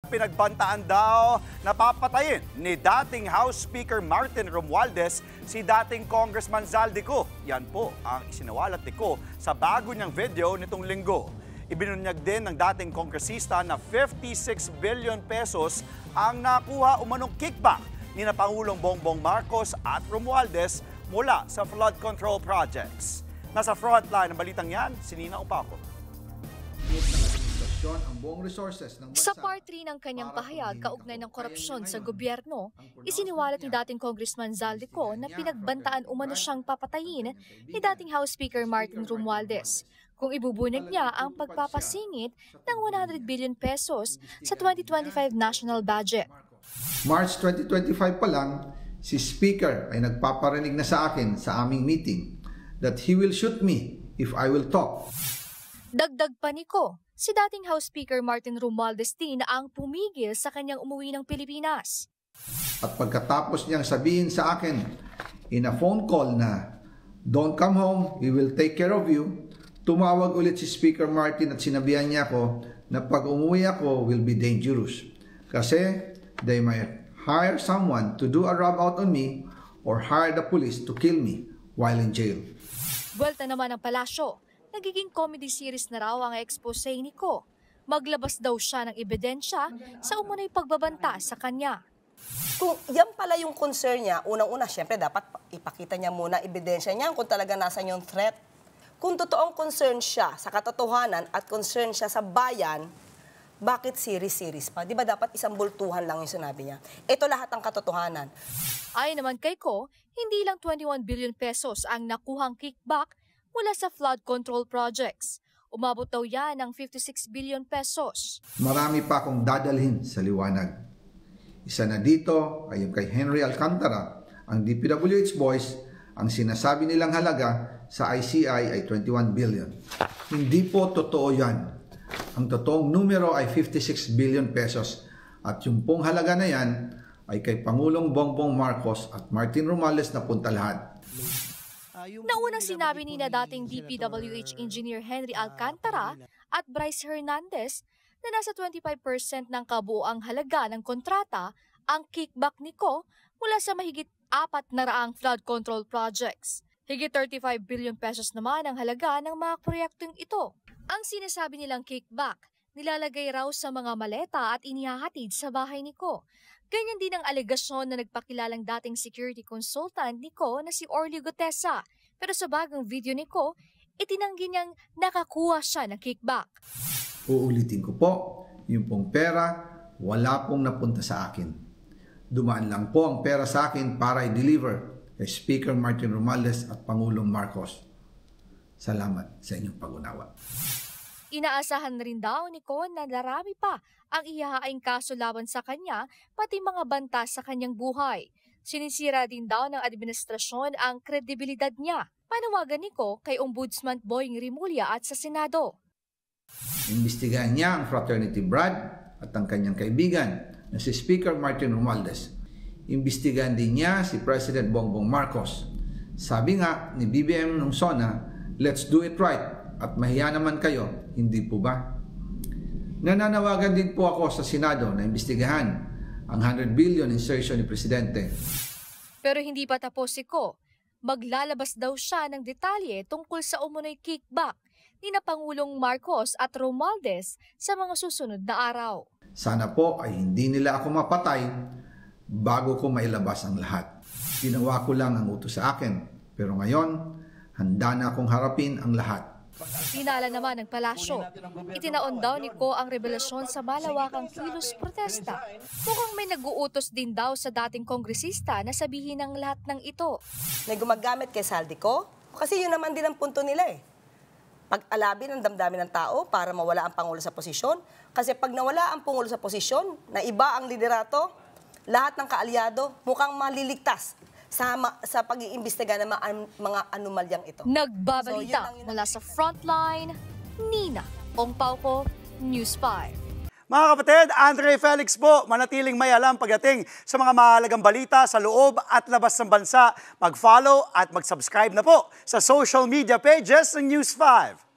pinagbantaan daw na papatayin ni dating House Speaker Martin Romualdez si dating Congressman Zaldico. Yan po ang isinawalat ni Ko sa bago niyang video nitong linggo. Ibinunyag din ng dating kongresista na 56 billion pesos ang nakuha umanong kickback ni na Pangulong Bongbong Marcos at Romualdez mula sa flood control projects. Nasa frontline ng balitang yan, si Nina Opaco. Sa part 3 ng kanyang pahayag kaugnay ng korupsyon sa gobyerno, isiniwalat ni dating Congressman Zaldico na pinagbantaan umano siyang papatayin ni dating House Speaker Martin Romualdez kung ibubunyag niya ang pagpapasingit ng 100 billion pesos sa 2025 national budget. March 2025 pa lang, si Speaker ay nagpaparinig na sa akin sa aming meeting that he will shoot me if I will talk. Dagdag pa ni Ko, si dating House Speaker Martin Romualdez din ang pumigil sa kanyang umuwi ng Pilipinas. At pagkatapos niyang sabihin sa akin in a phone call na, "Don't come home, we will take care of you," tumawag ulit si Speaker Martin at sinabihan niya ako na pag umuwi ako will be dangerous. Kasi they might hire someone to do a rob out on me or hire the police to kill me while in jail. Buwelta naman ang palasyo. Nagiging comedy series na raw ang expose ni Ko. Maglabas daw siya ng ebidensya sa umunay pagbabanta sa kanya. Kung yan pala yung concern niya, unang-una, syempre dapat ipakita niya muna ebidensya niya kung talaga nasa yung threat. Kung totoong concern siya sa katotohanan at concern siya sa bayan, bakit series pa? Di ba dapat isang bultuhan lang yung sinabi niya? Ito lahat ang katotohanan. Ayon naman kay Ko, hindi lang 21 billion pesos ang nakuhang kickback mula sa flood control projects. Umabot daw yan ng 56 billion pesos. Marami pa akong dadalhin sa liwanag. Isa na dito ay yung kay Henry Alcantara, ang DPWH boys, ang sinasabi nilang halaga sa ICI ay 21 billion. Hindi po totoo yan. Ang totoong numero ay 56 billion pesos at yung pong halaga na yan ay kay Pangulong Bongbong Marcos at Martin Romualdez na punta lahat. Naunang sinabi ni na dating DPWH Engineer Henry Alcantara at Bryce Hernandez na nasa 25% ng kabuoang halaga ng kontrata ang kickback ni Ko mula sa mahigit 400 flood control projects. Higit 35 billion pesos naman ang halaga ng mga proyektong ito. Ang sinasabi nilang kickback, nilalagay raw sa mga maleta at inihahatid sa bahay ni Ko. Ganyan din ang alegasyon na nagpakilalang dating security consultant ni Ko na si Orly Gutesa. Pero sa bagong video ni Ko, itinanggi niyang nakakuha siya ng kickback. Uulitin ko po, yung pong pera, wala pong napunta sa akin. Dumaan lang po ang pera sa akin para i-deliver kay Speaker Martin Romualdez at Pangulong Marcos. Salamat sa inyong pag-unawa. Inaasahan rin daw ni Ko na darami pa ang ihahaing kaso laban sa kanya, pati mga banta sa kanyang buhay. Sinisira din daw ng administrasyon ang kredibilidad niya. Panawagan ni Ko kay Ombudsman Boying Rimulya at sa Senado. Imbestigahan niya ang fraternity Brad at ang kanyang kaibigan na si Speaker Martin Romualdez. Imbestigahan din niya si President Bongbong Marcos. Sabi nga ni BBM nung SONA, let's do it right. At mahiya naman kayo, hindi po ba? Nananawagan din po ako sa Senado na imbestigahan ang 100 billion insertion ni Presidente. Pero hindi pa tapos si Ko. Maglalabas daw siya ng detalye tungkol sa umunoy kickback ni na Pangulong Marcos at Romualdez sa mga susunod na araw. Sana po ay hindi nila ako mapatay bago ko mailabas ang lahat. Ginawa ko lang ang utos sa akin, pero ngayon, handa na akong harapin ang lahat. Tinala naman ng palasyo. Itinaon daw ni Ko ang revelasyon sa malawakang kilos protesta. Mukhang may nag-uutos din daw sa dating kongresista na sabihin ng lahat ng ito. May gumagamit kay Zaldico? Kasi yun naman din ang punto nila eh. Pag-alabi ng damdamin ng tao para mawala ang Pangulo sa posisyon. Kasi pag nawala ang Pangulo sa posisyon, na iba ang liderato, lahat ng kaalyado mukhang maliligtas sa pag-iimbestiga ng mga anomalyang ito. Nagbabalita mula sa Frontline, Nina Ongpauco, News 5. Mga kapatid, Andre Felix po, manatiling may alam pagdating sa mga mahalagang balita sa loob at labas ng bansa. Mag-follow at mag-subscribe na po sa social media pages ng News 5.